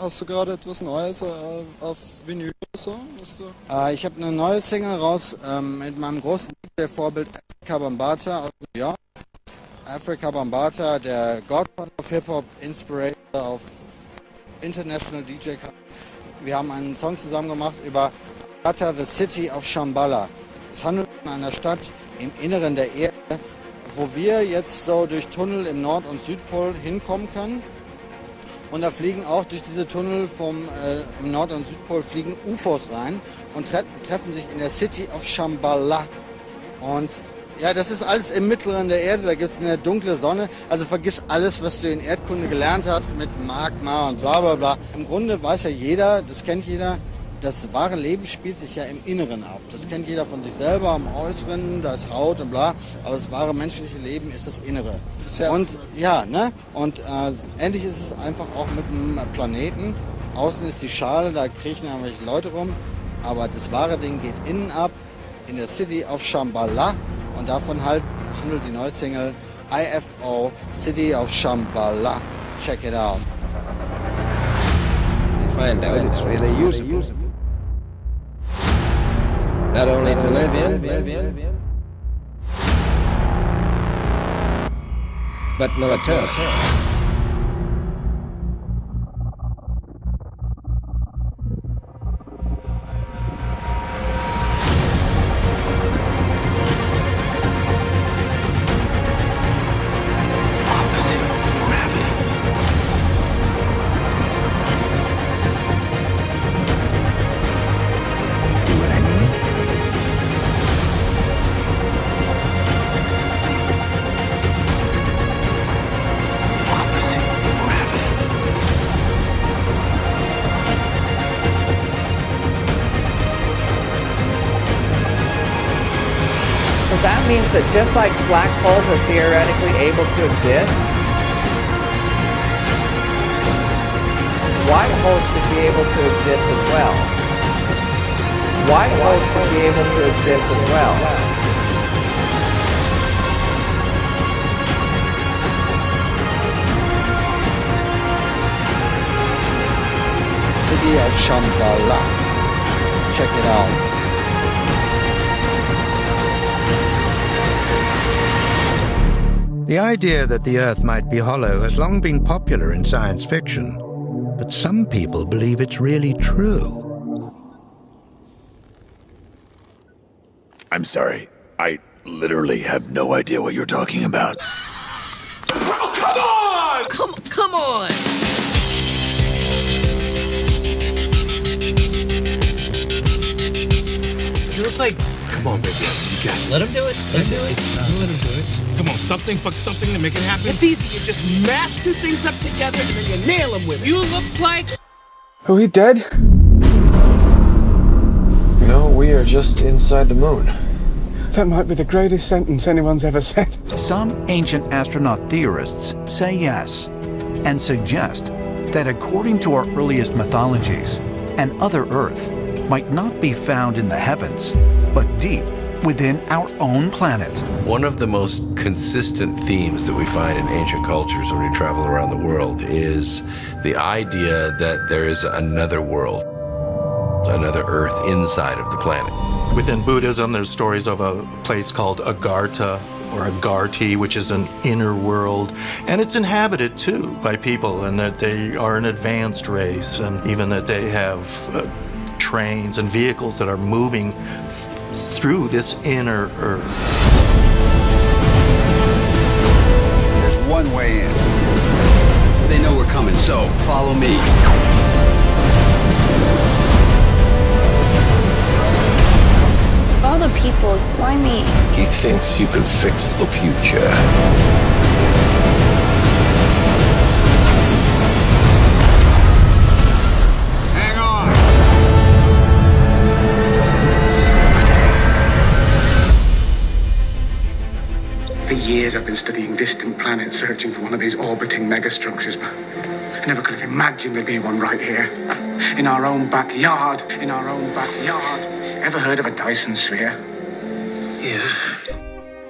Hast du gerade etwas Neues auf Vinyl oder so? Ich habe eine neue Single raus mit meinem großen DJ-Vorbild Afrika Bambaataa aus New York. Afrika Bambaataa, der Godfather of Hip-Hop, Inspirator of International DJ. Wir haben einen Song zusammen gemacht über Agartha, the City of Shambhala. Es handelt um eine Stadt im Inneren der Erde, wo wir jetzt so durch Tunnel im Nord- und Südpol hinkommen können. Und da fliegen auch durch diese Tunnel im Nord- und Südpol fliegen UFOs rein und treffen sich in der City of Shambhala. Und ja, das ist alles im Mittleren der Erde, da gibt es eine dunkle Sonne. Also vergiss alles, was du in Erdkunde gelernt hast mit Magma und bla bla bla. Im Grunde weiß ja jeder, das kennt jeder, das wahre Leben spielt sich ja im Inneren ab. Das kennt jeder von sich selber, am Äußeren, da ist Haut und bla. Aber das wahre menschliche Leben ist das Innere. Und ja, ne? Und ähnlich ist es einfach auch mit dem Planeten. Außen ist die Schale, da kriechen irgendwelche Leute rum. Aber das wahre Ding geht innen ab, in der City of Shambhala. Und davon handelt die neue Single IFO, City of Shambhala. Check it out. You find out it's really useful. Not only to live in, but militarily. That means that just like black holes are theoretically able to exist, white holes should be able to exist as well. White holes should be able to exist as well. City of Shambhala. Check it out. The idea that the Earth might be hollow has long been popular in science fiction, but some people believe it's really true. I'm sorry. I literally have no idea what you're talking about. Oh, come on! Come on! You look like... Come on, baby. You got it. Let him do it. Let him do it. Let him do it. Come on, something, fuck something to make it happen. It's easy. You just mash two things up together and then you nail them with it. You look like... Are we dead? No, we are just inside the moon. That might be the greatest sentence anyone's ever said. Some ancient astronaut theorists say yes, and suggest that according to our earliest mythologies, an other Earth might not be found in the heavens, but deep within our own planet. One of the most consistent themes that we find in ancient cultures when we travel around the world is the idea that there is another world, another Earth inside of the planet. Within Buddhism, there's stories of a place called Agartha, or Agarthi, which is an inner world, and it's inhabited too by people, and that they are an advanced race, and even that they have trains and vehicles that are moving through this inner Earth. There's one way in. They know we're coming, so follow me. All the people, why me? He thinks you can fix the future. Hang on! For years I've been studying distant planets, searching for one of these orbiting megastructures, but I never could have imagined there'd be one right here. In our own backyard. In our own backyard. Ever heard of a Dyson sphere? Yeah.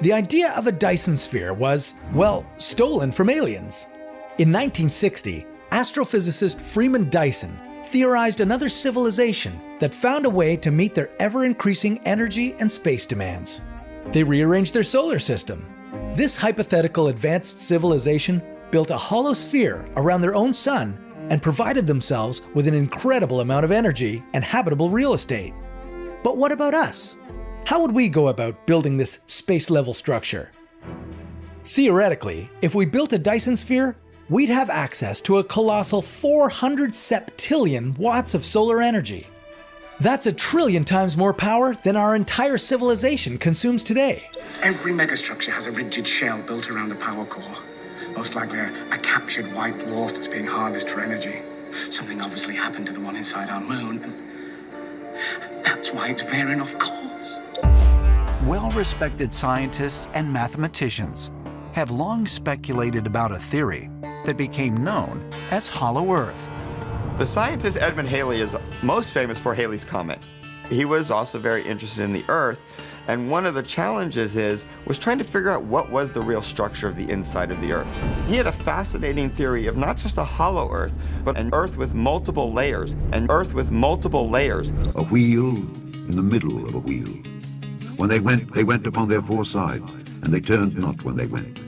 The idea of a Dyson sphere was, well, stolen from aliens. In 1960, astrophysicist Freeman Dyson theorized another civilization that found a way to meet their ever-increasing energy and space demands. They rearranged their solar system. This hypothetical advanced civilization built a hollow sphere around their own sun and provided themselves with an incredible amount of energy and habitable real estate. But what about us? How would we go about building this space-level structure? Theoretically, if we built a Dyson sphere, we'd have access to a colossal 400 septillion watts of solar energy. That's 1 trillion times more power than our entire civilization consumes today. Every megastructure has a rigid shell built around a power core. Most likely a captured white dwarf that's being harnessed for energy. Something obviously happened to the one inside our moon, and that's why it's veering off course. Well-respected scientists and mathematicians have long speculated about a theory that became known as Hollow Earth. The scientist Edmund Halley is most famous for Halley's Comet. He was also very interested in the Earth, and one of the challenges was trying to figure out what was the real structure of the inside of the Earth. He had a fascinating theory of not just a hollow Earth, but an Earth with multiple layers, an Earth with multiple layers. A wheel in the middle of a wheel. When they went upon their four sides, and they turned not when they went.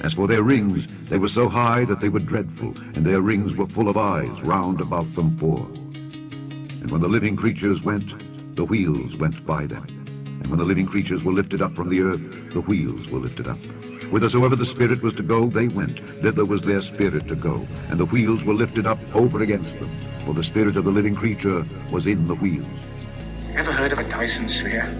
As for their rings, they were so high that they were dreadful, and their rings were full of eyes round about them four. And when the living creatures went, the wheels went by them. And when the living creatures were lifted up from the earth, the wheels were lifted up. Whithersoever the spirit was to go, they went. Thither was their spirit to go. And the wheels were lifted up over against them. For the spirit of the living creature was in the wheels. Ever heard of a Dyson sphere?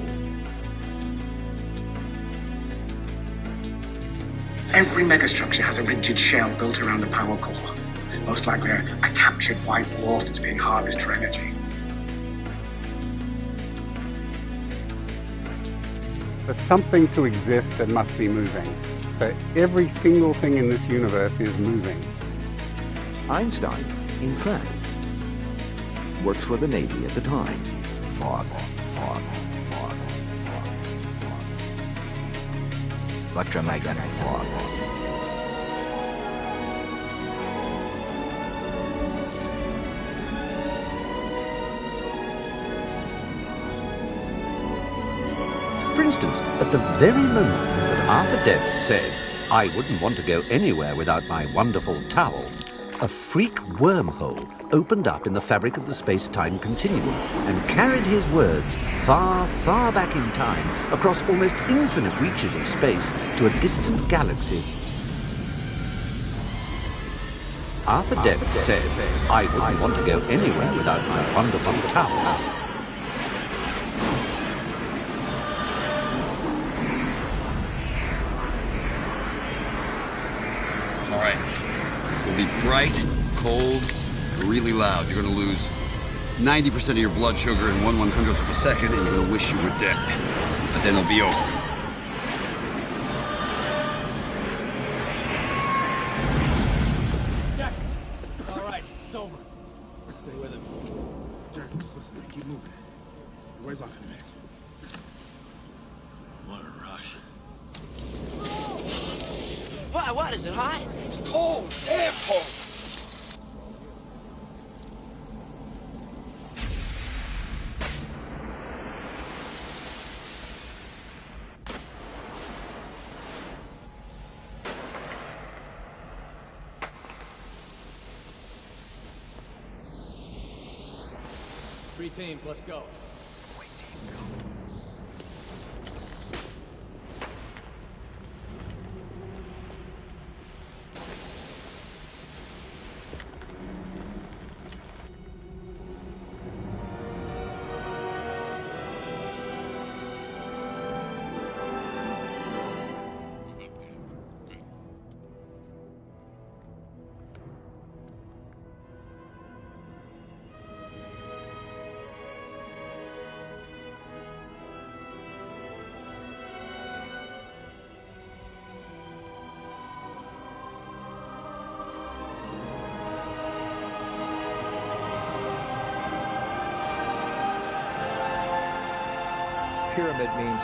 Every megastructure has a rigid shell built around a power core. Most likely a captured white dwarf that's being harnessed for energy. For something to exist, it must be moving. So every single thing in this universe is moving. Einstein, in fact, works for the Navy at the time. Fog. Electromagnetic fog. For instance, at the very moment that Arthur Dent said, "I wouldn't want to go anywhere without my wonderful towel," a freak wormhole opened up in the fabric of the space-time continuum and carried his words far, far back in time, across almost infinite reaches of space, to a distant galaxy. Arthur Dent said, "I wouldn't want to go anywhere without my wonderful towel." All right, it's gonna be bright, cold, really loud. You're gonna lose 90% of your blood sugar in 1/100th of a second, and you're gonna wish you were dead. But then it'll be over. Jackson! All right, it's over. Stay with him. Jackson, listen, keep moving. Where's off in a minute? What a rush. What is it, hot? It's cold, damn cold. Three teams, let's go. Pyramid means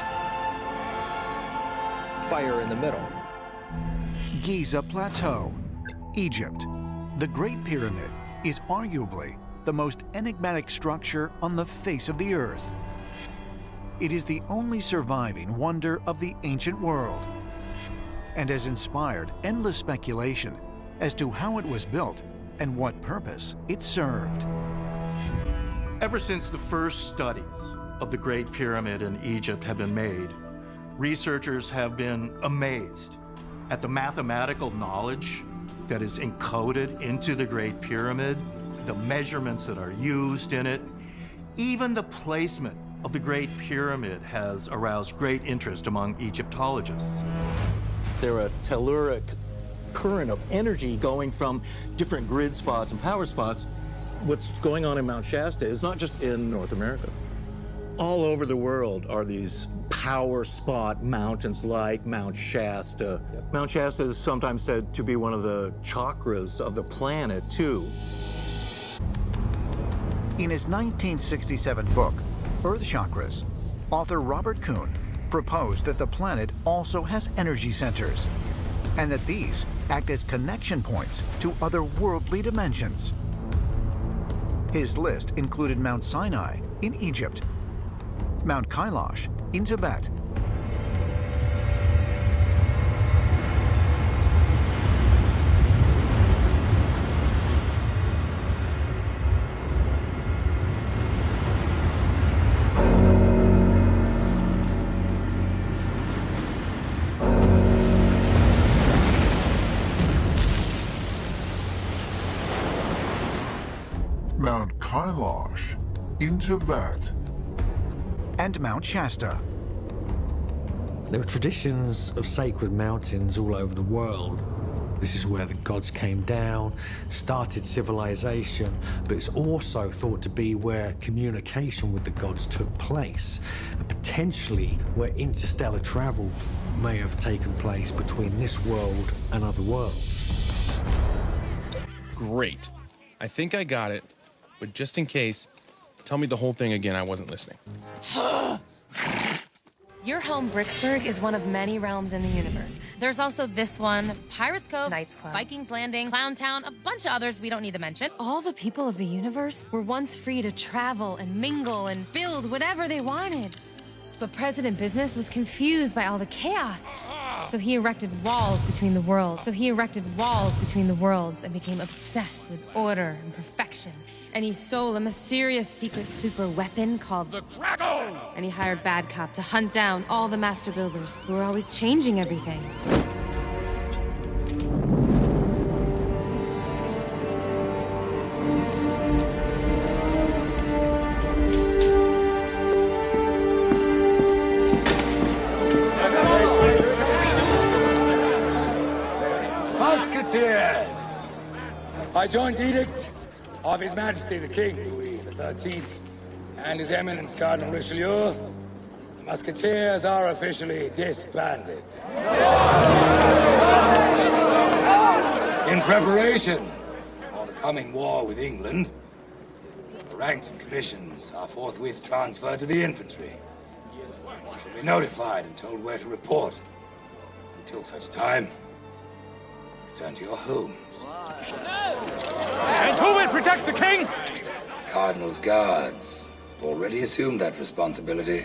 fire in the middle. Giza Plateau, Egypt. The Great Pyramid is arguably the most enigmatic structure on the face of the Earth. It is the only surviving wonder of the ancient world and has inspired endless speculation as to how it was built and what purpose it served. Ever since the first studies of the Great Pyramid in Egypt have been made, researchers have been amazed at the mathematical knowledge that is encoded into the Great Pyramid, the measurements that are used in it. Even the placement of the Great Pyramid has aroused great interest among Egyptologists. They're a telluric current of energy going from different grid spots and power spots. What's going on in Mount Shasta is not just in North America. All over the world are these power spot mountains like Mount Shasta. Mount Shasta is sometimes said to be one of the chakras of the planet, too. In his 1967 book, Earth Chakras, author Robert Kuhn proposed that the planet also has energy centers, and that these act as connection points to otherworldly dimensions. His list included Mount Sinai in Egypt, Mount Kailash in Tibet, Mount Kailash in Tibet, and Mount Shasta. There are traditions of sacred mountains all over the world. This is where the gods came down, started civilization, but it's also thought to be where communication with the gods took place, and potentially where interstellar travel may have taken place between this world and other worlds. Great. I think I got it, but just in case, tell me the whole thing again. I wasn't listening. Your home, Bricksburg, is one of many realms in the universe. There's also this one, Pirates Cove, Knights Club, Vikings Landing, Clown Town, a bunch of others we don't need to mention. All the people of the universe were once free to travel and mingle and build whatever they wanted. But President Business was confused by all the chaos. So he erected walls between the worlds. And became obsessed with order and perfection. And he stole a mysterious secret super weapon called the Kraken. And he hired Bad Cop to hunt down all the master builders who were always changing everything. Musketeers! By joint edict of His Majesty the King, Louis XIII, and His Eminence Cardinal Richelieu, the Musketeers are officially disbanded. In preparation for the coming war with England, the ranks and commissions are forthwith transferred to the infantry. You shall be notified and told where to report. Until such time, return to your homes. And who will protect the king? Cardinal's guards already assumed that responsibility.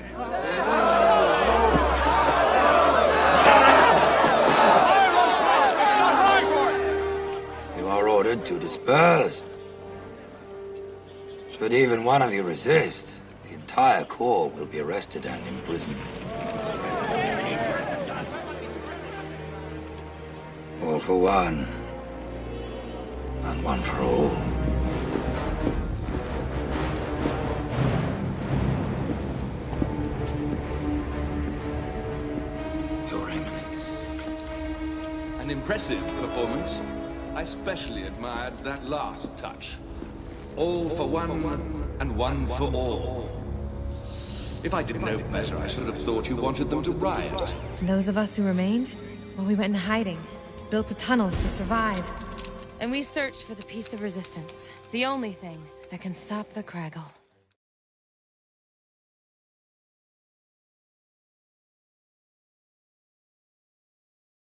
You are ordered to disperse. Should even one of you resist, the entire corps will be arrested and imprisoned. All for one, and one for all. Your Eminence. An impressive performance. I especially admired that last touch. All for one, and one for all. If I didn't know better, I should have thought you wanted them to riot. Those of us who remained, well, we went into hiding, built the tunnels to survive. And we searched for the piece of resistance, the only thing that can stop the Kraken.